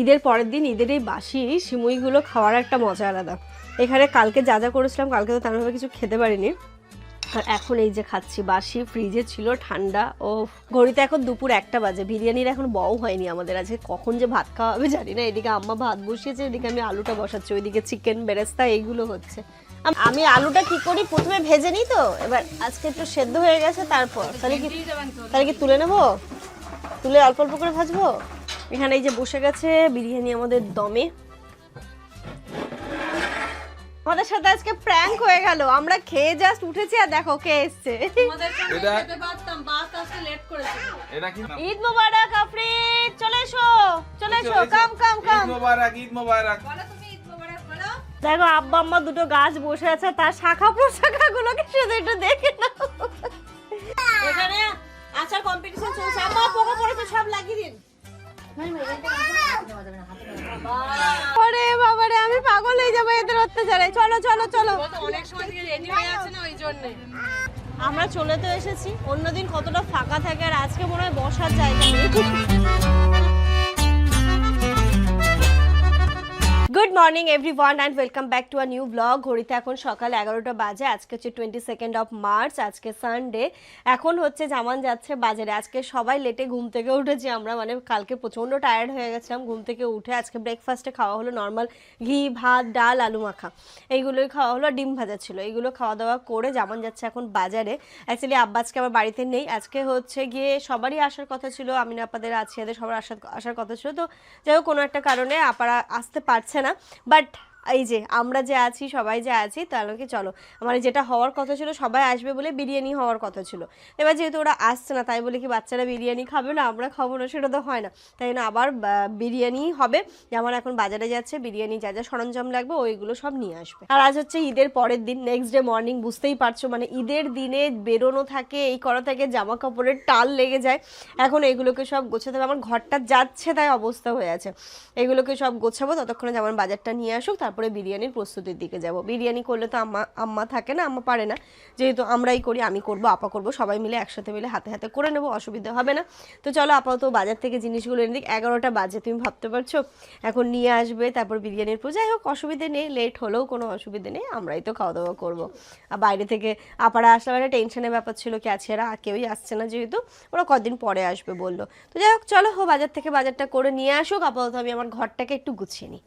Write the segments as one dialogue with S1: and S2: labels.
S1: ঈদের পরের দিন ঈদের এই বাসি সিমুইগুলো খাওয়ার একটা মজা আলাদা। এখানে কালকে যা যা করেছিলাম, কালকে তো তেমনভাবে কিছু খেতে পারিনি, আর এখন এই যে খাচ্ছি বাসি, ফ্রিজে ছিল ঠান্ডা। ও ঘড়িতে এখন দুপুর 1টা বাজে। বিরিয়ানির এখন বউ হয়নি আমাদের, আজকে কখন যে ভাত খাওয়া হবে জানি না। এদিকে আম্মা ভাত বসিয়েছে, এদিকে আমি আলুটা বসাচ্ছি, ওইদিকে চিকেন বেরেস্তা এইগুলো হচ্ছে। আমি আলুটা কি করি, প্রথমে ভেজে নিই, তো এবার আজকে একটু সেদ্ধ হয়ে গেছে, তারপর তাহলে কি তুলে নেবো, তুলে অল্প অল্প করে ভাজবো। এখানে এই যে বসে গেছে বিরিয়ানি আমাদের দমে। আমাদের সাথে আজকে প্র্যাঙ্ক হয়ে গেল, আমরা খেয়ে জাস্ট উঠেছি আর দেখো কে এসেছে। ঈদ মোবারক আফরিদ, চলে এসো চলে এসো, কাম কাম কাম। ঈদ মোবারক, ঈদ মোবারক। দেখো আব্বা আম্মা দুটো গাছ বসে আছে, তার শাখা প্রশাখা গুলোকে শুধু একটু দেখে নাও। এখানে আচার কম্পিটিশন চলছে, আম্মা পোকা পড়েছে সব লাগিয়ে দিন। ওরে বাবা রে, আমি পাগল হয়ে যাবো এদের অত্যাচারে। চলো চলো চলো, অনেক সময় থেকে রেডি হয়ে আছে না, ওই জন্য আমরা চলে তো এসেছি। অন্যদিন কতটা ফাঁকা থাকে, আর আজকে মনে হয় বসার জায়গা নেই। Good morning everyone and welcome back to a new blog. ঘড়িতে এখন সকাল 11টা বাজে। আজকে হচ্ছে 22 মার্চ, আজকে সানডে। এখন হচ্ছে জামান যাচ্ছে বাজারে। আজকে সবাই লেটে ঘুম থেকে উঠেছি আমরা, মানে কালকে প্রচণ্ড টায়ার্ড হয়ে গেছিলাম ঘুম থেকে উঠে। আজকে ব্রেকফাস্টে খাওয়া হলো নর্মাল ঘি ভাত ডাল আলু মাখা, এইগুলোই খাওয়া হলো, ডিম ভাজা ছিল। এইগুলো খাওয়া দাওয়া করে জামান যাচ্ছে এখন বাজারে। অ্যাকচুয়ালি আব্বা আজকে আমার বাড়িতে নেই, আজকে হচ্ছে গিয়ে সবারই আসার কথা ছিল, আমিনা আপাদের আছে, এদের সবার আসার কথা ছিল। তো যাই হোক কোনো একটা কারণে আপারা আসতে পারছে না, বাট এই যে আমরা যে আছি, সবাই যে আছি, তাহলে কি চলো, আমার যেটা হওয়ার কথা ছিল, সবাই আসবে বলে বিরিয়ানি হওয়ার কথা ছিল। এবার যেহেতু ওরা আসছে না, তাই বলে কি বাচ্চারা বিরিয়ানি খাবে না, আমরা খাবো না, সেটা তো হয় না। তাই না, আবার বিরিয়ানি হবে। যেমন এখন বাজারে যাচ্ছে, বিরিয়ানি যা যা সরঞ্জাম লাগবে ওইগুলো সব নিয়ে আসবে। আর আজ হচ্ছে ঈদের পরের দিন, নেক্সট ডে মর্নিং, বুঝতেই পারছো, মানে ঈদের দিনে বেরোনো থাকে, এই করা থাকে, জামা কাপড়ের টাল লেগে যায়। এখন এইগুলোকে সব গোছাতে হবে, আমার ঘরটা যাচ্ছে তাই অবস্থা হয়ে আছে। এগুলোকে সব গোছাবো, ততক্ষণে যেমন বাজারটা নিয়ে আসুক, তারপরে বিরিয়ানির প্রস্তুতির দিকে যাব। বিরিয়ানি করলে তো আম্মা থাকে না, আম্মা পারে না, যেহেতু আমরাই করি, আমি করব, আপা করব, সবাই মিলে একসাথে মিলে হাতে হাতে করে নেবো, অসুবিধা হবে না। তো চলো আপাতত বাজার থেকে জিনিসগুলো এনে দিক। 11টা বাজে, তুমি ভাবতে পারছো, এখন নিয়ে আসবে, তারপর বিরিয়ানির পুজো। যাই হোক অসুবিধে নেই, লেট হলেও কোনো অসুবিধে নেই, আমরাই তো খাওয়া দাওয়া করবো। আর বাইরে থেকে আপারা আসলে একটা টেনশনের ব্যাপার ছিল, কি আছে, এরা কেউই আসছে না, যেহেতু ওরা কদিন পরে আসবে বললো। তো যাই হোক চলো, বাজার থেকে বাজারটা করে নিয়ে আসুক, আপাতত আমি আমার ঘরটাকে একটু গুছিয়ে নিই।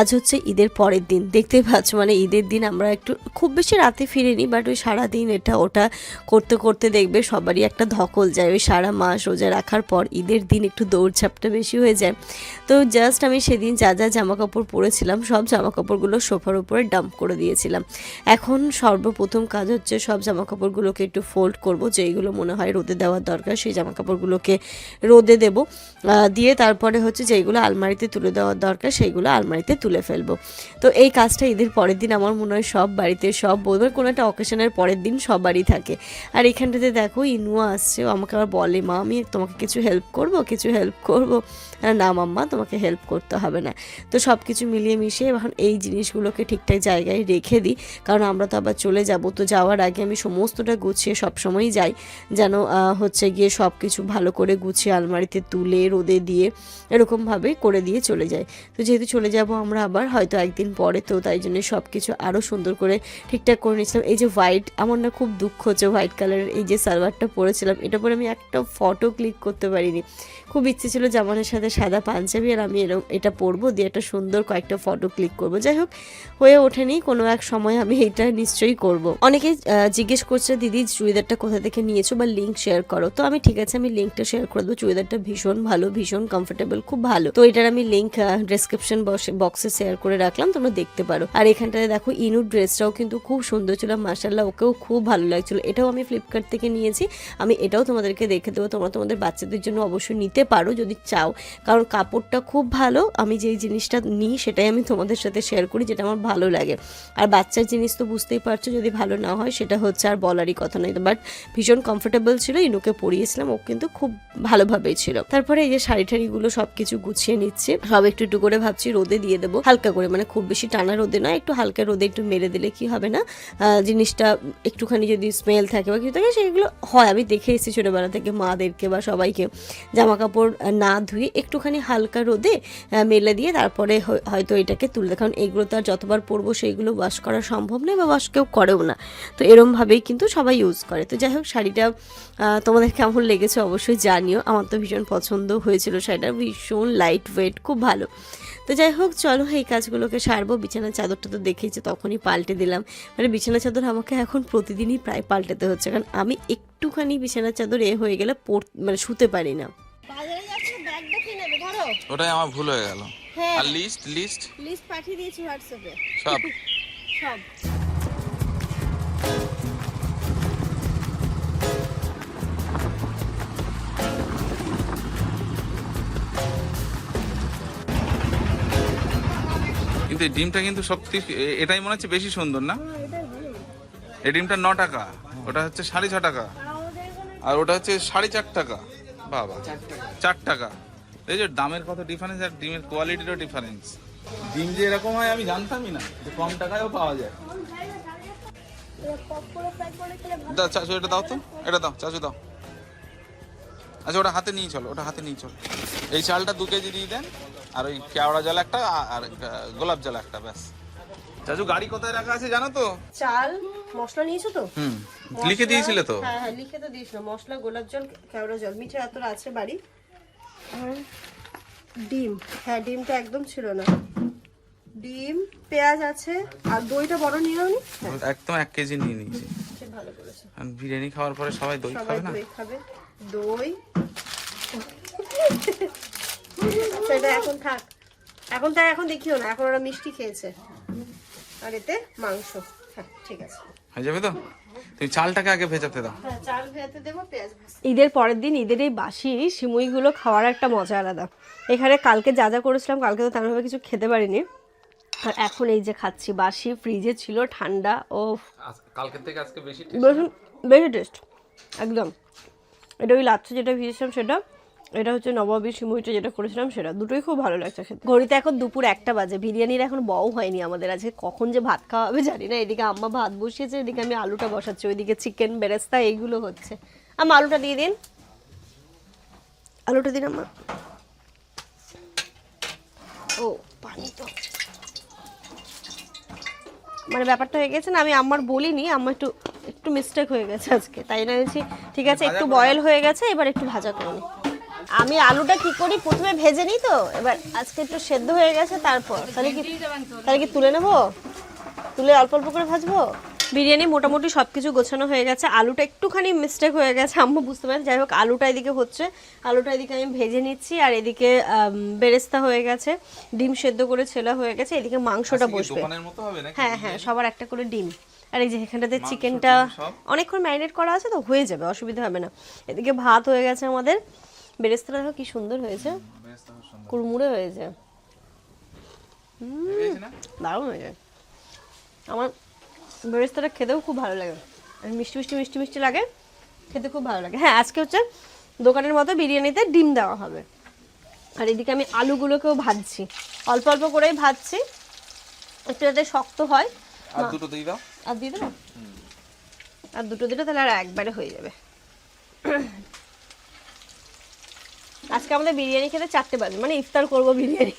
S1: আজ হচ্ছে ঈদের পরের দিন, দেখতেই পাচ্ছ, মানে ঈদের দিন আমরা একটু খুব বেশি রাতে ফিরিনি, বাট ওই সারাদিন এটা ওটা করতে করতে দেখবে সবারই একটা ধকল যায়। ওই সারা মাস রোজা রাখার পর ঈদের দিন একটু দৌড়ঝাপটা বেশি হয়ে যায়। তো জাস্ট আমি সেদিন যা যা জামা কাপড় পরেছিলাম, সব জামা কাপড়গুলো সোফার উপরে ডাম্প করে দিয়েছিলাম। এখন সর্বপ্রথম কাজ হচ্ছে সব জামা কাপড়গুলোকে একটু ফোল্ড করব, যেইগুলো মনে হয় রোদে দেওয়ার দরকার সেই জামা কাপড়গুলোকে রোদে দেব, দিয়ে তারপরে হচ্ছে যেইগুলো আলমারিতে তুলে দেওয়ার দরকার সেইগুলো আলমারিতে তুলে ফেলবো। তো এই কাজটা ঈদের পরের দিন আমার মনে হয় সব বাড়িতে, সব বলবে কোনো একটা অকেশনের পরের দিন সবারই থাকে। আর এখানটাতে দেখো ইনুয়া আসছে, ও আমাকে আবার বলে, মা আমি তোমাকে কিছু হেল্প করবো। না মাম্মা তোমাকে হেল্প করতে হবে না। তো সব কিছু মিলিয়ে মিশিয়ে এখন এই জিনিসগুলোকে ঠিকঠাক জায়গায় রেখে দিই, কারণ আমরা তো আবার চলে যাব। তো যাওয়ার আগে আমি সমস্তটা গুছিয়ে সবসময়ই যাই, যেন হচ্ছে গিয়ে সব কিছু ভালো করে গুছিয়ে আলমারিতে তুলে রোদে দিয়ে এরকমভাবে করে দিয়ে চলে যাই। তো যেহেতু চলে যাব আমরা আবার হয়তো একদিন পরে, তো তাই জন্য সব কিছু আরও সুন্দর করে ঠিকঠাক করে নিয়েছিলাম। এই যে হোয়াইট, আমার না খুব দুঃখ হচ্ছে, হোয়াইট কালারের এই যে সালোয়ারটা পরেছিলাম, এটা পরে আমি একটা ফটো ক্লিক করতে পারিনি। খুব ইচ্ছে ছিল জামানের সাথে সাদা পাঞ্জাবি, আর আমি এটা পরবো, দিয়ে একটা সুন্দর কয়েকটা ফটো ক্লিক করবো। যাই হোক হয়ে ওঠেনি, কোনো এক সময় আমি এটা নিশ্চয়ই করব। অনেকে জিজ্ঞেস করছে দিদি চুড়িদারটা কোথা থেকে নিয়েছো বা লিঙ্ক শেয়ার করো। তো আমি ঠিক আছে, আমি লিঙ্কটা শেয়ার করে দেবো। চুড়িদারটা ভীষণ ভালো, ভীষণ কমফোর্টেবল, খুব ভালো। তো এটার আমি লিঙ্ক ডেসক্রিপশন বক্সে শেয়ার করে রাখলাম, তোমরা দেখতে পারো। আর এখানটাতে দেখো ইনুর ড্রেসটাও কিন্তু খুব সুন্দর ছিল, মাশাআল্লাহ, ওকেও খুব ভালো লাগছিল। এটাও আমি ফ্লিপকার্ট থেকে নিয়েছি, আমি এটাও তোমাদেরকে দেখে দেবো। তোমরা তোমাদের বাচ্চাদের জন্য অবশ্যই নিতে পারো যদি চাও, কারণ কাপড়টা খুব ভালো। আমি যেই জিনিসটা নিই সেটাই আমি তোমাদের সাথে শেয়ার করি, যেটা আমার ভালো লাগে। আর বাচ্চার জিনিস তো বুঝতেই পারছো, যদি ভালো না হয় সেটা হচ্ছে আর বলারই কথা নয়। বাট ভীষণ কমফোর্টেবল ছিল, ইনুকে পরিয়েছিলাম, ও কিন্তু খুব ভালোভাবেই ছিল। তারপরে এই যে শাড়ি ঠাড়িগুলো সব কিছু গুছিয়ে নিচ্ছে, সব একটু একটু করে ভাবছি রোদে দিয়ে দেবো হালকা করে, মানে খুব বেশি টানা রোদে নয়, একটু হালকা রোদে একটু মেলে দিলে কি হবে না, জিনিসটা একটুখানি যদি স্মেল থাকে বা কিছু থাকে সেগুলো হয়। আমি দেখে এসেছি ছোটোবেলা থেকে মাদেরকে বা সবাইকে জামা কাপড় না ধুয়ে একটুখানি হালকা রোদে মেলে দিয়ে তারপরে হয়তো এটাকে তুলে, কারণ এগুলো তো আর যতবার পরবো সেইগুলো ওয়াশ করা সম্ভব নয় বা ওয়াশ কেউ করেও না, তো এরমভাবেই কিন্তু সবাই ইউজ করে। তো যাই হোক, শাড়িটা তোমাদের কেমন লেগেছে অবশ্যই জানিও। আমার তো ভীষণ পছন্দ হয়েছিল শাড়িটা, ভীষণ লাইট ওয়েট, খুব ভালো। তো যাই হোক, চলো এই কাজগুলোকে সারবো। বিছানার চাদরটা তো দেখেইছো, তখনই পাল্টে দিলাম। মানে বিছানার চাদর আমাকে এখন প্রতিদিনই প্রায় পাল্টাতে হচ্ছে, কারণ আমি একটুখানি বিছানার চাদর হয়ে গেলে মানে শুতে পারি না। বাজারে যাচ্ছি, ব্যাগটা কিনে নেবে, ধরো।
S2: ওটাই আমার ভুল হয়ে গেল।
S1: হ্যাঁ,
S2: আর লিস্ট
S1: পাঠিয়ে দিয়েছি হোয়াটসঅ্যাপে
S2: সব
S1: সব।
S2: কিন্তু এই ডিমটা কিন্তু সত্যি এটাই মনে হচ্ছে বেশি সুন্দর না? এই ডিমটা 9 টাকা, ওটা হচ্ছে 6.5 টাকা, আর ওটা হচ্ছে 4.5 টাকা। বাবা, 4 টাকা। এই যে দামের কত ডিফারেন্স, আর ডিমের কোয়ালিটিরও ডিফারেন্স। ডিম যে এরকম হয় আমি জানতামই না, যে কম টাকায়ও পাওয়া যায়। দাও চাচু, এটা দাও তো, এটা দাও চাচু, দাও। আচ্ছা, ওটা হাতে নিয়ে চলো, ওটা হাতে নিয়ে চলো। এই চালটা 2 কেজি দিয়ে দেন, আর ওই কেওড়া জল একটা, আর গোলাপ জল একটা, ব্যাস। চাচু, গাড়ি কোথায় রাখা আছে জানো তো?
S1: চাল মশলা নিয়েছো তো?
S2: লিখে দিয়েছিলে তো?
S1: হ্যাঁ হ্যাঁ, লিখে তো দিয়েছিল। মশলা, গোলাপ জল, কেওড়া জল, মিঠে এত আছে বাড়ি। আর ডিম, হ্যাঁ ডিমটা একদম ছিল না। ডিম, পেঁয়াজ আছে, আর দইটা বড় নিয়ে নাও নি।
S2: একদম 1 কেজি নিয়ে নিয়েছি।
S1: ভালো করেছো।
S2: আর বিরিয়ানি খাওয়ার পরে সবাই দই খাবে না?
S1: দই খাবে, দই। সেটা এখন থাক, এখন দেখিও না, এখন ওরা মিষ্টি খেয়েছে। আর এতে মাংস। হ্যাঁ ঠিক আছে,
S2: হয়ে যাবে তো? তুমি চালটাকে আগে ভেজাতে দাও।
S1: হ্যাঁ, চাল ভেজাতে দেবো, পেঁয়াজ ভাজতে। ঈদের পরের দিন ঈদের এই বাসি সিমুইগুলো খাওয়ার একটা মজা আলাদা। এখানে কালকে যা যা করেছিলাম, কালকে তো তেমনভাবে কিছু খেতে পারিনি, আর এখন এই যে খাচ্ছি বাসি, ফ্রিজে ছিল, ঠান্ডা। ও
S2: কালকের থেকে আজকে বেশি
S1: টেস্ট একদম। এটা ওই লাচ্ছা যেটা ভিজেছিলাম সেটা, এটা হচ্ছে নবাবী সিমুইটা যেটা করেছিলাম সেটা, দুটোই খুব ভালো লাগছে খেতে। ঘড়িতে এখন দুপুর 1টা বাজে, বিরিয়ানির এখন বউ হয়নি আমাদের, আজকে কখন যে ভাত খাওয়া হবে জানি না। এদিকে আম্মা ভাত বসিয়েছে, এদিকে আমি আলুটা বসাচ্ছি, ওইদিকে চিকেন বেরেস্তা এইগুলো হচ্ছে। আম্মা আলুটা দিয়ে দিন, আলুটা দিন আম্মা। ও পানি তো, মানে ব্যাপারটা হয়ে গেছে না, আমি আম্মার বলিনি, আম্মা একটু মিস্টেক হয়ে গেছে আজকে, তাই না বলছি ঠিক আছে, একটু বয়েল হয়ে গেছে, এবার একটু ভাজা করে নিই। আমি আলুটা কি করি, প্রথমে ভেজে নিই, তো এবার আজকে একটু সেদ্ধ হয়ে গেছে, তারপর তাহলে কি তুলে নেবো, তুলে অল্প অল্প করে ভাজবো। বিরিয়ানি মোটামুটি সব কিছু গোছানো হয়ে গেছে, আলুটা একটুখানি মিস্টেক হয়ে গেছে, আম্মু বুঝতে পারেন। যাই হোক, আলুটা এদিকে হচ্ছে, আলুটা এদিকে আমি ভেজে নিচ্ছি, আর এদিকে বেরেস্তা হয়ে গেছে, ডিম সেদ্ধ করে ছেলা হয়ে গেছে, এদিকে মাংসটা বসবে। হ্যাঁ হ্যাঁ, সবার একটা করে ডিম। আর এই যে এখানটাতে চিকেনটা অনেকক্ষণ ম্যারিনেট করা আছে, তো হয়ে যাবে, অসুবিধা হবে না। এদিকে ভাত হয়ে গেছে আমাদের, বেরেস্তাটা দেখো কি সুন্দর হয়েছে, কুড়মুড়ে হয়েছে, দারুণ হয়েছে। আমার বেরেস্তাটা খেতেও খুব ভালো লাগে, মিষ্টি মিষ্টি মিষ্টি মিষ্টি লাগে, খেতে খুব ভালো লাগে। হ্যাঁ, আজকে হচ্ছে দোকানের মতো বিরিয়ানিতে ডিম দেওয়া হবে। আর এদিকে আমি আলুগুলোকেও ভাজছি, অল্প অল্প করেই ভাজছি, একটু যাতে শক্ত হয়।
S2: আর দুটো দিয়ে দাও,
S1: আর দিয়ে দেবো, আর দুটো দিলে তাহলে আর একবারে হয়ে যাবে। আজকে আমাদের বিরিয়ানি খেতে 4টে বাজে, মানে ইফতার করবো বিরিয়ানি।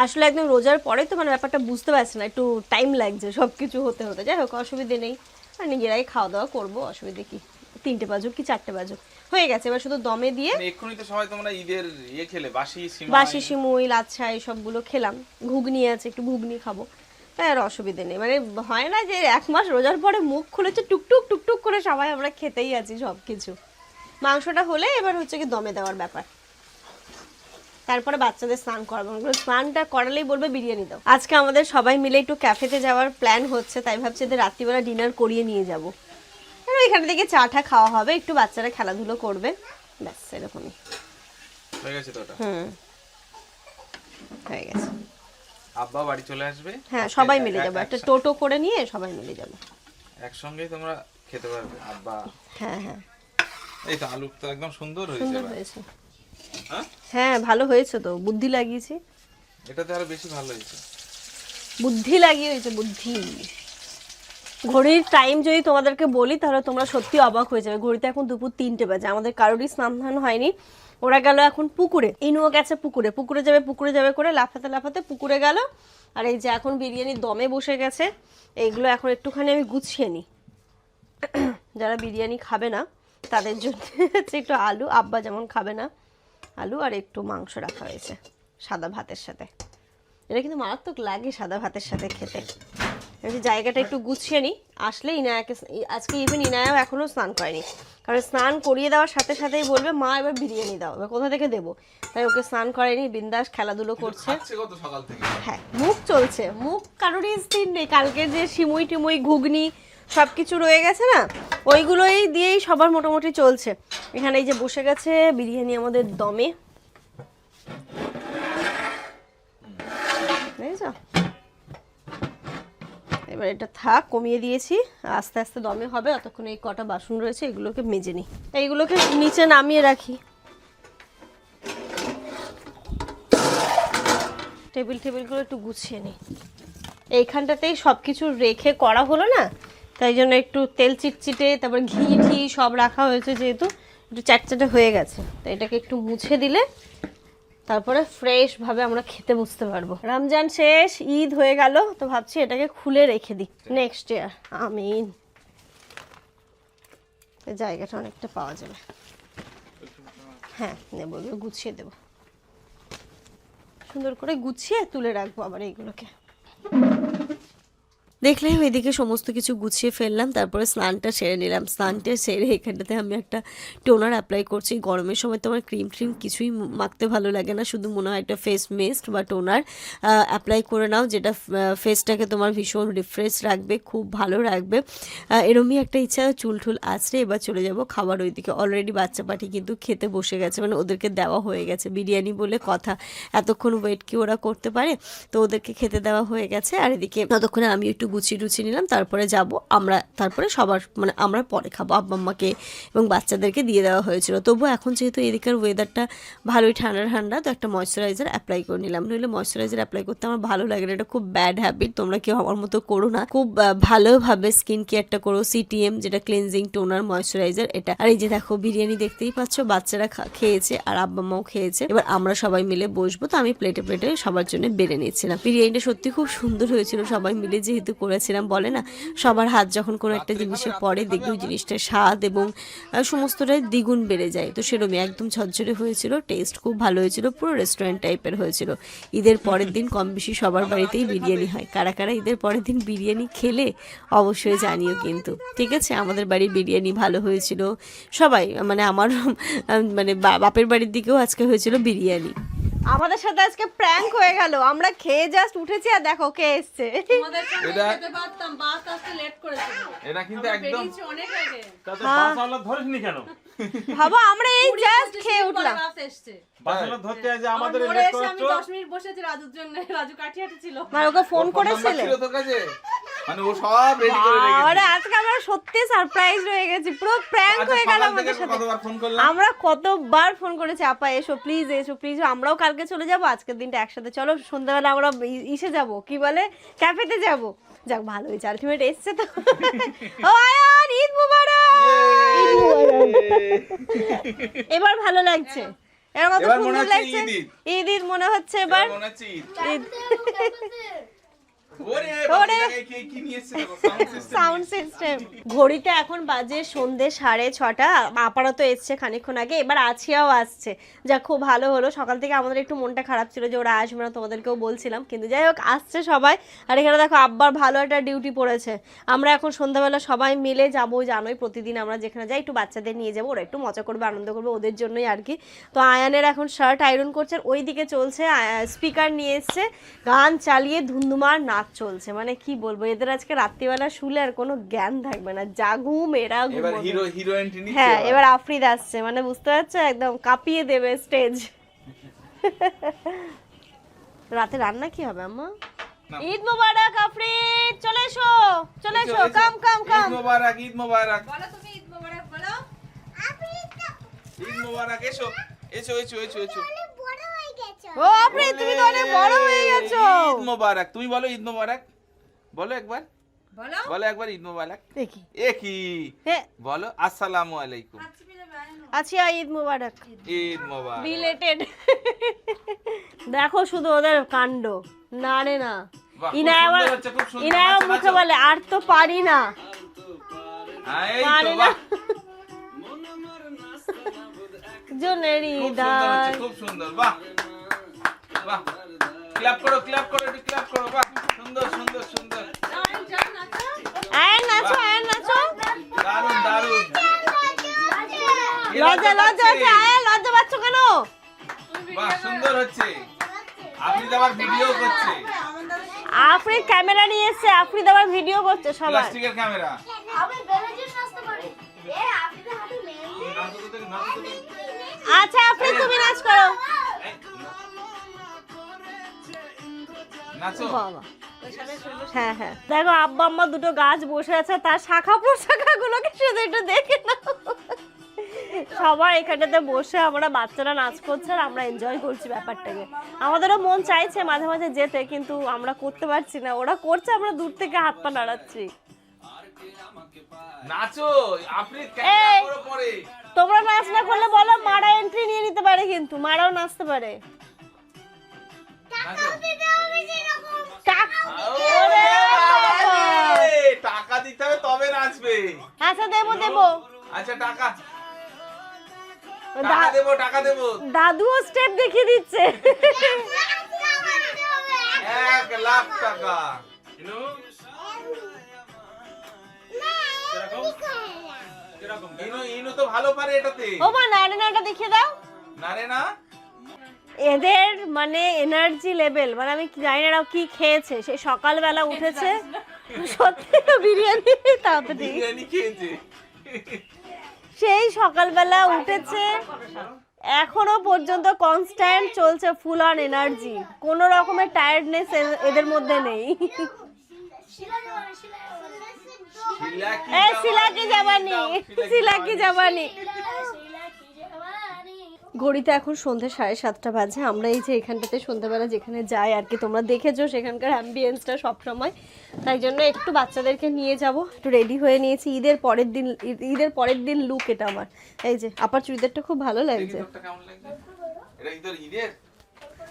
S1: আসলে একদম রোজার পরে তো মানে ব্যাপারটা বুঝতে পারছি না, একটু টাইম লাগছে সব কিছু হতে হতে। যাই হোক, অসুবিধে নেই, আর নিজেরাই খাওয়া দাওয়া করবো, অসুবিধে কি, 3টে বাজুক কি 4টে বাজুক, হয়ে গেছে। এবার শুধু দমে দিয়ে,
S2: এক্ষুনি তো সবাই তোমরা ঈদের খেলে,
S1: বাসি সিমুই, লাচ্ছা এইসবগুলো খেলাম, ঘুগনি আছে, একটু ঘুগনি খাবো, তাই আর অসুবিধে নেই। মানে হয় না যে 1 মাস রোজার পরে মুখ খুলেছে টুকটুক টুকটুক করে সবাই আমরা খেতেই আছি সব কিছু। মাংসটা হলে এবার হচ্ছে কি দমে দেওয়ার ব্যাপার, তারপরে বাচ্চাদের স্নান করাবো, স্নানটা করালেই বলবে বিরিয়ানি দাও। আজকে আমাদের সবাই মিলে একটু ক্যাফেতে যাওয়ার প্ল্যান হচ্ছে, তাই ভাবছি যে রাত্রিবেলা ডিনার করিয়ে নিয়ে যাবো, আর এখান থেকে চাটা খাওয়া হবে, একটু বাচ্চারা খেলাধুলো করবে, ব্যাস এরকমই।
S2: হয়ে গেছে তো?
S1: হয়ে গেছে।
S2: আব্বা বাড়ি চলে আসবে,
S1: হ্যাঁ সবাই মিলে যাবো, একটা টোটো করে নিয়ে সবাই মিলে যাবো,
S2: একসঙ্গেই তোমরা খেতে পারবে। আব্বা,
S1: হ্যাঁ হ্যাঁ।
S2: এই তো আলু তো একদম সুন্দর হয়েছে।
S1: হ্যাঁ ভালো হয়েছে তো, বুদ্ধি লাগিয়েছি।
S2: এটাতে আরো বেশি ভালো হয়েছে।
S1: বুদ্ধি লাগিয়ে হয়েছে, বুদ্ধি। ঘড়ির টাইম যদি তোমাদেরকে বলি তাহলে তোমরা সত্যি অবাক হয়ে যাবে। ঘড়িতে এখন দুপুর 3টে বাজে, আমাদের কারোরই স্নান ধান হয়নি। ওরা গেল এখন পুকুরে, ইনুও গেছে পুকুরে, পুকুরে যাবে করে লাফাতে লাফাতে পুকুরে গেল। আর এই যে এখন বিরিয়ানির দমে বসে গেছে। এইগুলো এখন একটুখানি আমি গুছিয়ে নিই, যারা বিরিয়ানি খাবে না তাদের জন্য হচ্ছে একটু আলু, আব্বা যেমন খাবে না, আলু আর একটু মাংস রাখা হয়েছে সাদা ভাতের সাথে। এটা কিন্তু মারাত্মক লাগে সাদা ভাতের সাথে খেতে। আমি জায়গাটা একটু গুছিয়ে নিই, আসলে ইনায়াকে, আজকে ইভেন ইনায়াও এখনও স্নান করেনি, কারণ স্নান করিয়ে দেওয়ার সাথে সাথেই বলবে মা এবার বিরিয়ানি দাও, এবার কোথা থেকে দেবো। তাই ওকে স্নান করেনি, বিন্দাস খেলাধুলো করছে। হ্যাঁ, মুখ চলছে, মুখ কারোরই স্থির নেই। কালকের যে সিমুই টিমুই ঘুগনি সব কিছু রয়ে গেছে না, ওইগুলোই দিয়েই সবার মোটামুটি চলছে। এখানে এই যে বসে গেছে বিরিয়ানি আমাদের দমে, বুঝেছো? এবার এটা থাক, কমিয়ে দিয়েছি, আস্তে আস্তে দমে হবে। অতক্ষণ এই কটা বাসন রয়েছে এগুলোকে মেজে নিই, এইগুলোকে নিচে নামিয়ে রাখি। টেবিলগুলো একটু গুছিয়ে নিই। এইখানটাতেই সব কিছু রেখে করা হলো না, তাই জন্য একটু তেল চিটচিটে, তারপর ঘি সব রাখা হয়েছে, যেহেতু একটু চ্যাটচ্যাটে হয়ে গেছে। তো এটাকে একটু মুছে দিলে তারপরে ফ্রেশ ভাবে আমরা খেতে বসতে পারবো। রমজান শেষ, ঈদ হয়ে গেল, তো ভাবছি এটাকে খুলে রেখে দিই নেক্সট ইয়ার। আমিন। জায়গাটা অনেকটা পাওয়া যাবে। হ্যাঁ নেবো, গুছিয়ে দেবো, সুন্দর করে গুছিয়ে তুলে রাখবো আবার এইগুলোকে। দেখলে ওইদিকে সমস্ত কিছু গুছিয়ে ফেললাম, তারপরে স্নানটা সেরে নিলাম। স্নানটা সেরে এখানটাতে আমি একটা টোনার অ্যাপ্লাই করছি। গরমের সময় তোমার ক্রিম কিছুই মাখতে ভালো লাগে না, শুধু মনে হয় একটা ফেস মিস্ট বা টোনার অ্যাপ্লাই করে নাও, যেটা ফেসটাকে তোমার ভীষণ রিফ্রেশ রাখবে, খুব ভালো রাখবে। এরমই একটা ইচ্ছা, চুল আছড়ে এবার চলে যাব খাবার ওইদিকে। অলরেডি বাচ্চা পাটি কিন্তু খেতে বসে গেছে, মানে ওদেরকে দেওয়া হয়ে গেছে। বিরিয়ানি বলে কথা, এতক্ষণ ওয়েট কি ওরা করতে পারে, তো ওদেরকে খেতে দেওয়া হয়ে গেছে। আর এদিকে ততক্ষণে আমি একটু গুছিয়ে নিলাম, তারপরে যাব আমরা, তারপরে সবার মানে আমরা পরে খাবো। আব্বা আম্মাকে এবং বাচ্চাদেরকে দিয়ে দেওয়া হয়েছিল। তবু এখন যেহেতু এদিকের ওয়েদারটা ভালোই ঠান্ডা ঠান্ডা, তো একটা ময়শ্চারাইজার অ্যাপ্লাই করে নিলাম। নইলে ময়শ্চারাইজার অ্যাপ্লাই করতে আমার ভালো লাগে না, এটা খুব ব্যাড হ্যাবিট। তোমরা কেউ আমার মতো করো না, খুব ভালোভাবে স্কিন কেয়ারটা করো। সিটিএম যেটা ক্লিনজিং টোনার ময়শ্চারাইজার এটা। আর এই যে দেখো বিরিয়ানি দেখতেই পাচ্ছ, বাচ্চারা খেয়েছে আর আব্বা আম্মাও খেয়েছে। এবার আমরা সবাই মিলে বসবো, তো আমি প্লেটে সবার জন্য বেড়ে নিচ্ছিলাম। বিরিয়ানিটা সত্যি খুব সুন্দর হয়েছিল, সবাই মিলে যেহেতু করেছিলাম। বলে না সবার হাত যখন কোনো একটা জিনিসের পরে দেখবে ওই জিনিসটার স্বাদ এবং সমস্তটাই দ্বিগুণ বেড়ে যায়। তো সেরকমই একদম ঝরঝরে হয়েছিল, টেস্ট খুব ভালো হয়েছিল, পুরো রেস্টুরেন্ট টাইপের হয়েছিল। ঈদের পরের দিন কম বেশি সবার বাড়িতেই বিরিয়ানি হয়। কারা কারা ঈদের পরের দিন বিরিয়ানি খেলে অবশ্যই জানিও কিন্তু, ঠিক আছে? আমাদের বাড়ির বিরিয়ানি ভালো হয়েছিল, সবাই মানে আমার মানে বাপের বাড়ির দিকেও আজকে হয়েছিল বিরিয়ানি। আমাদের সাথে আজকে প্র্যাঙ্ক হয়ে গেল, আমরা খেয়ে জাস্ট উঠেছি আর দেখো কে এসেছে।
S2: এটা কিন্তু একদম
S3: অনেক আগে।
S2: তাতে বাসওয়ালা ধরিসনি কেন?
S1: ভাবা আমরা এই জাস্ট খেয়ে উঠলাম।
S2: বাসওয়ালা ধরতে যে আমাদের
S3: আমি
S2: লেট করে
S3: 10 মিনিট বসেছি রাজুর জন্য, রাজু কাঠিয়াটি ছিল।
S1: মানে ওকে ফোন করেছিলে?
S2: ছিল তোর কাছে, মানে ও সব রেডি করে রেখেছে।
S1: আরে আজকে আমরা সত্যি সারপ্রাইজ হয়ে গেছি, পুরো প্র্যাঙ্ক হয়ে গেল আমাদের সাথে।
S2: কতবার ফোন করলাম
S1: আমরা, কতবার ফোন করেছি, আপা এসো প্লিজ, এসো প্লিজ। আমরাও কালকে চলে যাব, আজকের দিনটা একসাথে চলো, সন্ধ্যাবেলা আমরা ইসে যাব, কি বলে, ক্যাফেতে যাব। যাক ভালো হয়েছে, আলটিমেট এসছে তো। ও আয়ান, ঈদ মুবারক। এবার ভালো লাগছে, এর কত সুন্দর লাগছে। ঈদ মনে হচ্ছে এবার। Eid sound system. ঘড়িতে এখন বাজে সন্ধে 6:30, আপাতত এসছে খানিকক্ষণ আগে, এবার আছিয়াও আসছে, যা খুব ভালো হলো। সকাল থেকে আমাদের একটু মনটা খারাপ ছিল যে ওরা আসবে না, তোমাদেরকেও বলছিলাম, কিন্তু যাই হোক আসছে সবাই। আর এখানে দেখো আব্বার ভালো একটা ডিউটি পড়েছে। আমরা এখন সন্ধ্যাবেলা সবাই মিলে যাবো, জানোই প্রতিদিন আমরা যেখানে যাই একটু বাচ্চাদের নিয়ে যাবো, ওরা একটু মজা করবে, আনন্দ করবে, ওদের জন্যই আর কি। তো আয়ানের এখন শার্ট আয়রন করছে, ওই দিকে চলছে, স্পিকার নিয়ে এসছে, গান চালিয়ে ধুমধুমার নাচ চলছে। মানে কি বলবো, এদের আজকে রাত্রিবেলা শুলে আর কোনো জ্ঞান থাকবে না, যা ঘুম এরা ঘুম। হ্যাঁ এবার আফরিদ আসছে, মানে বুঝতে পারছো, একদম কাঁপিয়ে দেবে স্টেজ। রাতে রান্না কি হবে আম্মা? ঈদ মোবারক আফরিদ, চলে এসো, চলে এসো, কাম কাম কাম।
S2: ঈদ মোবারক, ঈদ মোবারক
S3: বলো তুমি, ঈদ মোবারক বলো।
S2: ঈদ মোবারক, এসো এসো এসো এসো এসো।
S1: ও আপনি তুমি তো অনেক বড় হয়ে গেছো।
S2: ঈদ মোবারক। তুমি বলো ঈদ মোবারক, বলো একবার,
S3: বলো
S2: বলো একবার ঈদ মোবারক।
S1: দেখি
S2: এ কি
S1: হ্যাঁ
S2: বলো, আসসালামু আলাইকুম,
S1: আচ্ছা ঈদ মোবারক
S2: ঈদ মোবারক।
S1: রিলেটেড। দেখো শুধু ওদের কাণ্ড, না রে না।
S2: বাহ, খুব
S1: ইনায়া
S2: সুন্দর হচ্ছে, খুব সুন্দর।
S1: ইনায়া
S2: নাচো,
S1: মুখে
S2: নাচো।
S1: বলে আর তো পারি না,
S2: এই তো,
S1: পারি না।
S2: বাহ,
S1: জনের
S2: খুব সুন্দর হচ্ছে,
S1: হৃদয়।
S2: খুব সুন্দর, বাহ বাহ। ক্ল্যাপ করো, ক্ল্যাপ করো, একটু ক্ল্যাপ করো, বাহ, সুন্দর সুন্দর সুন্দর,
S1: আয় নাচো, আয় নাচো।
S2: দারুণ দারুণ।
S1: লজ্জা লজ্জা হচ্ছে, আয় লজ্জা পাচ্ছ কেন?
S2: বাহ, সুন্দর হচ্ছে। আপনি তো আবার ভিডিও করছে,
S1: আফরিদ ক্যামেরা নিয়ে এসেছে, আফরিদ আবার ভিডিও করছে সবাই।
S2: প্লাস্টিকের ক্যামেরা।
S1: আচ্ছা আফরিদ তুমি নাচ করো।
S2: নাচো।
S1: বাবা হ্যাঁ হ্যাঁ, দেখো আব্বা আম্মা দুটো গাছ বসে আছে, তার শাখা প্রশাখা গুলোকে শুধু একটু দেখে নাও। সবাই এখানটাতে বসে আমরা বাচ্চারা নাচ করছে আর আমরা এনজয় করছি ব্যাপারটাকে। আমাদেরও মন চাইছে মাঝে মাঝে যেতে, কিন্তু আমরা করতে পারছি না, ওরা করছে, আমরা দূর থেকে হাত পা নাড়াচ্ছি।
S2: নাচো, আপনি ক্যামেরা
S1: এই।
S2: করো পরে।
S1: তোমরা নাচ না করলে বলো, মারা এন্ট্রি নিয়ে নিতে পারে, কিন্তু মারাও নাচতে পারে।
S2: নাচো।
S1: ওরে বাবা।
S2: আরে, টাকা দিতে হবে তবে নাচবে।
S1: আচ্ছা দেবো দেবো।
S2: আচ্ছা টাকা, টাকা দেবো, টাকা দেবো।
S1: দাদুও স্টেপ দেখিয়ে দিচ্ছে।
S2: 1,00,000 টাকা। ইনু তো ভালো পারে এটাতে।
S1: ও মা নাড়ে নাড়া দেখিয়ে দাও।
S2: না রে না,
S1: এদের মানে এনার্জি লেভেল, মানে আমি জানি না এরা কি খেয়েছে, সেই সকালবেলা উঠেছে, সত্যি তো বিরিয়ানি তাড়াতাড়ি,
S2: বিরিয়ানি খেয়েছে।
S1: সেই সকালবেলা উঠেছে, এখনো পর্যন্ত কনস্ট্যান্ট চলছে, ফুল অন এনার্জি, কোনো রকমের টায়ার্ডনেস এদের মধ্যে নেই। শিলা কি জাবানি, শিলা কি জাবানি। ঘড়িতে এখন সন্ধ্যে 7:30 বাজে। আমরা এই যে এখানটাতে সন্ধ্যাবেলা যেখানে যাই আর কি, তোমরা দেখেছো সেখানকার অ্যাম্বিয়েন্সটা সবসময়, তাই জন্য একটু বাচ্চাদেরকে নিয়ে যাব, একটু রেডি হয়ে নিয়েছি। ঈদের পরের দিন লুক এটা আমার। এই যে আপার চুড়িদারটা খুব ভালো লাগছে।
S2: এটা কেমন লাগছে? এটা কি তোর ঈদের?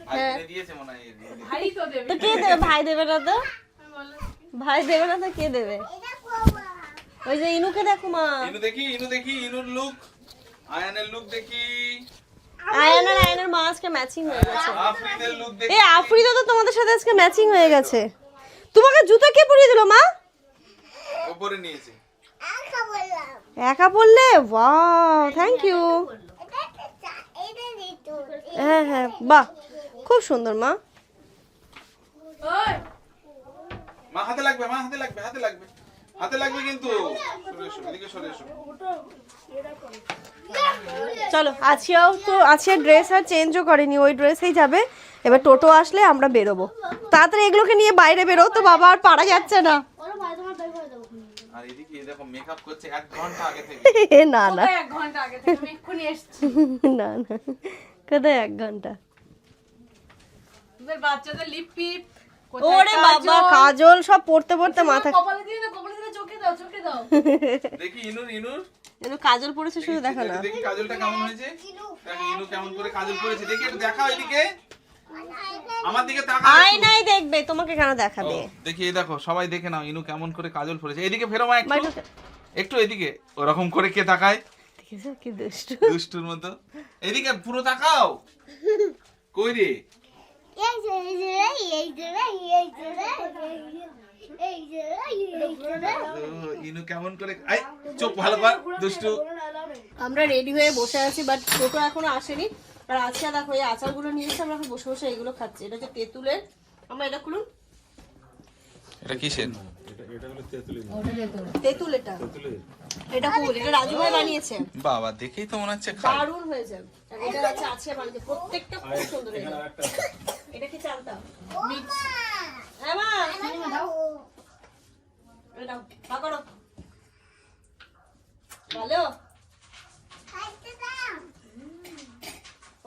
S2: আজ
S1: হ্যাঁ।
S2: কিনে দিয়েছে মনে হয় ঈদের।
S3: ভাই তো দেবে
S1: তো কে দেবে? ভাই দেবে না তো? ভাই দেবে না তো কে দেবে? ওই যে ইনুকে দেখো মা।
S2: ইনু দেখি, ইনু দেখি, ইনুর লুক, আয়ানের লুক দেখি,
S1: আয়ানের মা আজকে ম্যাচিং হয়ে গেছে।
S2: আফরিদের লুক দেখি।
S1: এই আফরিদা তো তোমাদের সাথে আজকে ম্যাচিং হয়ে গেছে। তোমাকে জুতো কে পরিয়ে দিল মা?
S2: উপরে নিয়েছে।
S1: একা পরলে? Wow, thank you. হ্যাঁ হ্যাঁ, বাহ খুব সুন্দর মা।
S3: ওই
S2: মা হাতে লাগবে, মা হাতে লাগবে, হাতে লাগবে, হাতে লাগবে কিন্তু। সরে এসো, এদিকে সরে এসো।
S1: চলো, আছিয়াও তো, আছিয়া ড্রেস আর চেঞ্জও করেনি, ওই ড্রেসেই যাবে। এবার টোটো আসলে আমরা বেরোবো। তাড়াতাড়ি এগুলোকে নিয়ে বাইরে বেরো তো বাবা, আর পারা যাচ্ছে না।
S2: আর এদিকে দেখো মেকআপ করছে 1 ঘন্টা আগে থেকে।
S1: না না
S3: কোথায় 1 ঘন্টা আগে থেকে আমি এক্ষুনি এসেছি।
S1: না না, কোথায় 1 ঘন্টা?
S3: তোদের বাচ্চাদের লিপ টিপ
S1: ওরে বাবা, কাজল সব পড়তে পড়তে মাথা।
S3: কপালে দিয়ে না, কপালে দিয়ে চোখে দাও, চোখে দাও।
S2: দেখি ইনুর, ইনুর
S1: কাজল পড়েছে শুধু দেখো না।
S2: দেখি কাজলটা কেমন হয়েছে। দেখো ইনু কেমন করে কাজল করেছে, দেখি একটু দেখাও এদিকে। আমার দিকে তাকাও।
S1: আয়নাই দেখবে, তোমাকে কেন দেখাবে?
S2: দেখি এই দেখো, সবাই দেখে নাও ইনু কেমন করে কাজল পরেছে। এদিকে ফেরো মা একটু,
S1: বাইরে
S2: একটু এদিকে। ওরকম করে কে তাকায়?
S1: দেখেছো কি দুষ্টু।
S2: দুষ্টুর মতো। এদিকে পুরো তাকাও। কই রে? ইনু কেমন করে, আই চোখ ভালো কর দুষ্টু।
S1: আমরা রেডি হয়ে বসে আছি, বাট টোটো এখনো আসেনি। আর আজকে দেখো এই আচারগুলো নিয়ে এসে আমরা এখন বসে বসে এগুলো খাচ্ছি। এটা হচ্ছে তেঁতুলের। আমরা এটা খুলুন।
S2: এটা কিসের?
S1: তেঁতুল এটা। এটা কুল, এটা রাজু ভাই বানিয়েছে।
S2: বাবা দেখেই তো মনে হচ্ছে খাই।
S1: দারুণ হয়েছে। আর এটা হচ্ছে আছে বানিয়েছে, প্রত্যেকটা খুব সুন্দর হয়েছে। এটা কি চালটা? মিক্স। হ্যাঁ মা, দাও। এটা পাকড়ো। ভালো?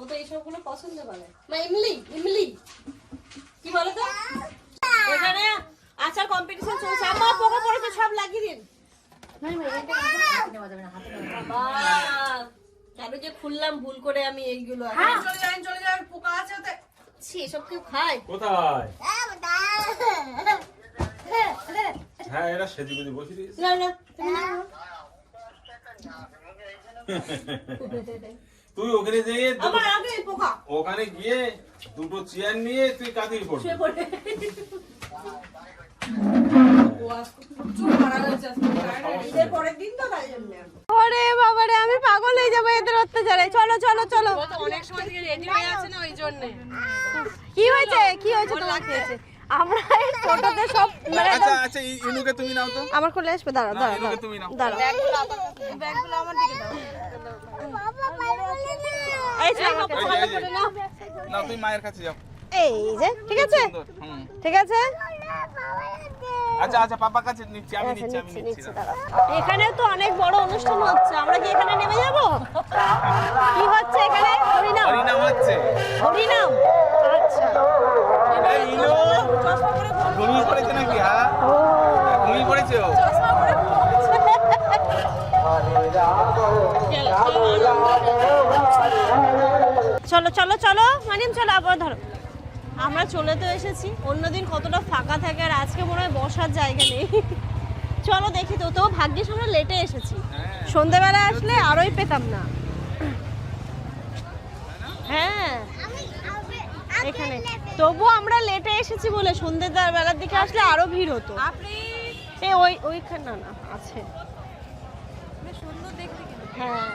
S1: ও তো এইসবগুলো পছন্দ করে। মা ইমলি ইমলি কি বলো তো? এখানে আচার কম্পিটিশন চলছে। আমার পোকা পড়েছে, সব লাগিয়ে দিন। কেন যে খুললাম ভুল করে আমি এইগুলো।
S3: চলে যান পোকা আছে ওতে।
S1: ছি, এসব কেউ খায়?
S4: কোথায়? হ্যাঁ এরা সেদি গুজি বসে দিয়েছে।
S1: না না তুমি নাও।
S4: তুই ওখানে যেয়ে
S1: আমার আগে পোকা
S4: ওখানে গিয়ে দুটো চেয়ার নিয়ে তুই কাঁদিয়ে পড়বি।
S1: শুয়ে পড়ে। ঈদের পরের দিন তো তাই জন্য। ওরে বাবারে, আমি পাগল হয়ে যাবো এদের অত্যাচারে। চলো চলো চলো।
S3: অনেক সময় থেকে রেডি হয়ে আছে না ওই জন্য।
S1: কি হয়েছে কি হয়েছে তোমার? আমরা এই টোটোতে সব মানে
S2: আচ্ছা আচ্ছা ইনুকে তুমি নাও তো।
S1: আমার কোলে আসবে। দাঁড়াও দাঁড়াও
S2: ইনুকে তুমি নাও।
S1: দাঁড়াও।
S3: ব্যাগগুলো আমার দিকে দাও।
S1: এই যে আমার কাছে
S2: এই যে। নাও তুমি মায়ের কাছে যাও।
S1: এই যে ঠিক আছে
S2: সুন্দর, হুম।
S1: ঠিক আছে।
S2: আচ্ছা আচ্ছা পাপার কাছে নিচ্ছি, আমি নিচ্ছি
S1: দাঁড়াও। এখানে তো অনেক বড় অনুষ্ঠান হচ্ছে, আমরা কি এখানে নেমে যাব? কি হচ্ছে এখানে? হরিনাম।
S2: হরিনাম হচ্ছে।
S1: হরিনাম, আচ্ছা।
S2: এই ইনু ঘুমিয়ে পড়েছে নাকি? হ্যাঁ ঘুমিয়ে পড়েছে ও।
S1: চলো চলো চলো মানিম, চলো আবার ধরো। আমরা চলে তো এসেছি। অন্যদিন কতটা ফাঁকা থাকে, আর আজকে মনে হয় বসার জায়গা নেই। চলো দেখি তো। তো ভাগ্যিস আমরা লেটে এসেছি, সন্ধ্যেবেলা আসলে আরোই পেতাম না। হ্যাঁ এখানে তবু আমরা লেটে এসেছি বলে সন্ধ্যের বেলার দিকে আসলে আরো ভিড় হতো। এই ওইখানে না না আছে। হ্যাঁ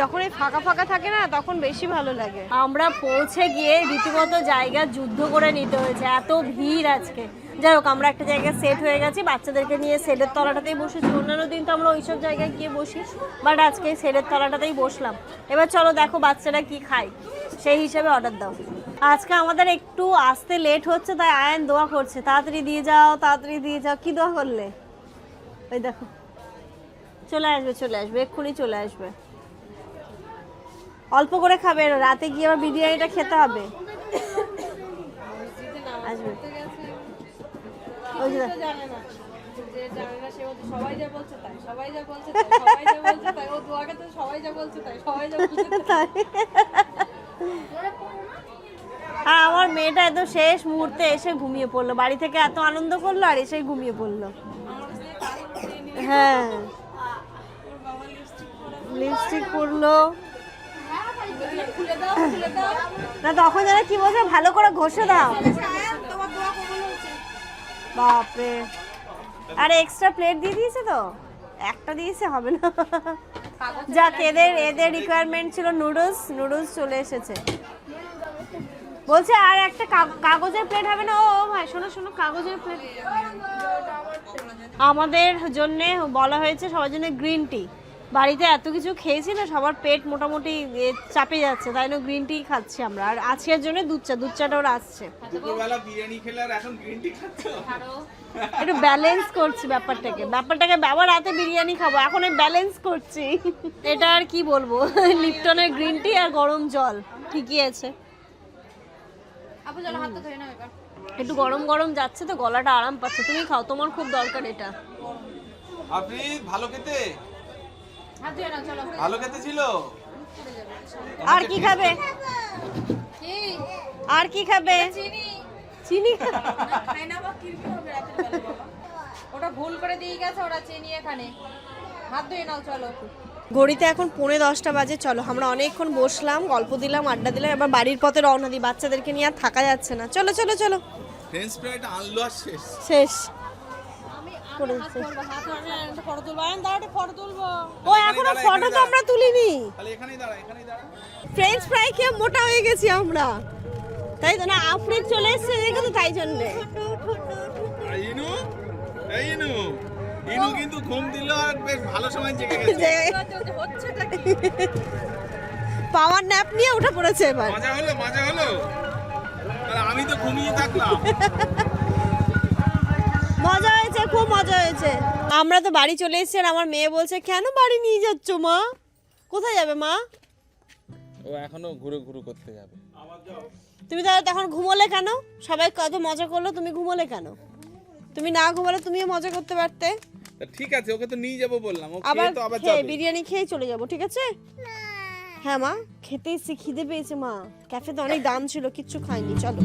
S1: যখন এই ফাঁকা ফাঁকা থাকে না তখন বেশি ভালো লাগে। আমরা পৌঁছে গিয়ে রীতিমতো জায়গা যুদ্ধ করে নিতে হয়েছে, এত ভিড় আজকে। যাই হোক, আমরা একটা জায়গায় সেট হয়ে গেছি, বাচ্চাদেরকে নিয়ে সেটের তলাটাতেই বসেছি। অন্যান্য দিন তো আমরা ওইসব জায়গায় গিয়ে বসি, বাট আজকে সেটের তলাটাতেই বসলাম। এবার চলো দেখো বাচ্চারা কি খায়, সেই হিসাবে অর্ডার দাও। আজকে আমাদের একটু আসতে লেট হচ্ছে, তাই আয়ান দোয়া করছে তাড়াতাড়ি দিয়ে যাও তাড়াতাড়ি দিয়ে যাও। কি দোয়া করলে? ওই দেখো চলে আসবে চলে আসবে, এক্ষুনি চলে আসবে। অল্প করে খাবে, রাতে গিয়ে আবার বিরিয়ানিটা খেতে হবে। আসবে ওই যে
S3: সবাই যা বলছে তাই, সবাই যা বলছে তাই, সবাই যা বলছে তাই। ও দোয়াকে তো সবাই যা বলছে তাই, সবাই যা বলছে তাই।
S1: আর আমার মেয়েটা একদম শেষ মুহূর্তে এসে ঘুমিয়ে পড়লো। বাড়ি থেকে এত আনন্দ করলো আর এসে ঘুমিয়ে পড়লো। হ্যাঁ লিপস্টিক পরলো না, তখন যেন কি বলছে, ভালো করে ঘষে দাও। বাপরে, আর এক্সট্রা প্লেট দিয়ে দিয়েছে তো, একটা দিয়েছে হবে না। যাক, এদের রিকোয়ারমেন্ট ছিল নুডলস চলে এসেছে। বলছে আর একটা কাগজের প্লেট হবে না? ও ভাই শোনো শোনো, কাগজের প্লেট আমাদের জন্য বলা হয়েছে, সবার জন্য গ্রিন টি। বাড়িতে এত কিছু খেয়েছি না, সবার পেট মোটামুটি চাপে যাচ্ছে, তাই না গ্রিন টি খাচ্ছি আমরা। আর আজকের জন্য দুধ চাটা ওরা আসছে।
S2: দুপুরবেলা বিরিয়ানি খেলে আর এখন গ্রিন টি খাচ্ছ?
S1: একটু ব্যালেন্স করছি ব্যাপারটাকে। আবার রাতে বিরিয়ানি খাবো, এখন ব্যালেন্স করছি। এটা আর কি বলবো, লিপটনের গ্রিন টি আর গরম জল ঠিকই আছে।
S3: আপু চলো হাতটা ধরে নাও এবার।
S1: একটু গরম গরম যাচ্ছে তো, গলাটা আরাম পাচ্ছে। তুমি খাও, তোমার খুব দরকার এটা।
S2: আপনি ভালো খেতে,
S3: হাত ধরে নাও চলো।
S2: ভালো খেতে ছিল।
S1: আর কি খাবে?
S3: কি?
S1: আর কি খাবে? চিনি
S3: খাই না বা কি হবে রাতের বেলা বাবা? ওটা ভুল করে দিয়ে গেছে, ওরা চিনি এখানে। হাত ধুয়ে নাও চলো।
S1: ঘড়িতে এখন 9:45 বাজে। চলো, আমরা অনেকক্ষণ বসলাম, গল্প দিলাম, আড্ডা দিলাম, এবার বাড়ির পথে রওনা দিই। বাচ্চাদেরকে নিয়ে আর থাকা যাচ্ছে না। চলো চলো চলো,
S2: ফ্রেঞ্চ ফ্রাইটা আনলো আর শেষ।
S1: শেষ
S3: হাত ফটো তুলবো, আমি দাঁড়াতে ফটো তুলবো।
S1: ও এখনো ফটো তো আমরা তুলিনি।
S2: তাহলে এখানেই দাঁড়া।
S1: ফ্রেঞ্চ ফ্রাই খেয়ে মোটা হয়ে গেছি আমরা, তাই তো না? আফ্রিক চলে এসছে দেখো তো, তাই জন্যে।
S2: ইনু কিন্তু ঘুম দিল আর বেশ ভালো সময় জেগে গেছে।
S3: হচ্ছেটা কি?
S1: পাওয়ার ন্যাপ নিয়ে উঠে পড়েছে এবার।
S2: মজা হলো। আর আমি তো ঘুমিয়ে থাকলাম।
S1: মজা হয়েছে, খুব মজা হয়েছে। আমরা তো বাড়ি চলে এসেছি, আর আমার মেয়ে বলছে কেন বাড়ি নিয়ে যাচ্ছ মা? কোথায় যাবে মা?
S2: ও এখনো ঘুরে ঘুরে করতে যাবে।
S1: তুমি তাহলে তখন ঘুমোলে কেন? সবাই কত মজা করলো, তুমি ঘুমোলে কেন? তুমি না ঘুমালে তুমিও মজা করতে পারতে।
S2: তা ঠিক আছে, ওকে তো নিয়ে যাবো বললাম, ও
S1: আবার
S2: খেয়ে তো আবার
S1: খেয়ে
S2: যাবে।
S1: বিরিয়ানি খেয়ে চলে যাবো, ঠিক আছে? হ্যাঁ মা, খেতে এসে খিদে পেয়েছে মা, ক্যাফেতে অনেক দাম ছিল, কিচ্ছু খাইনি, চলো।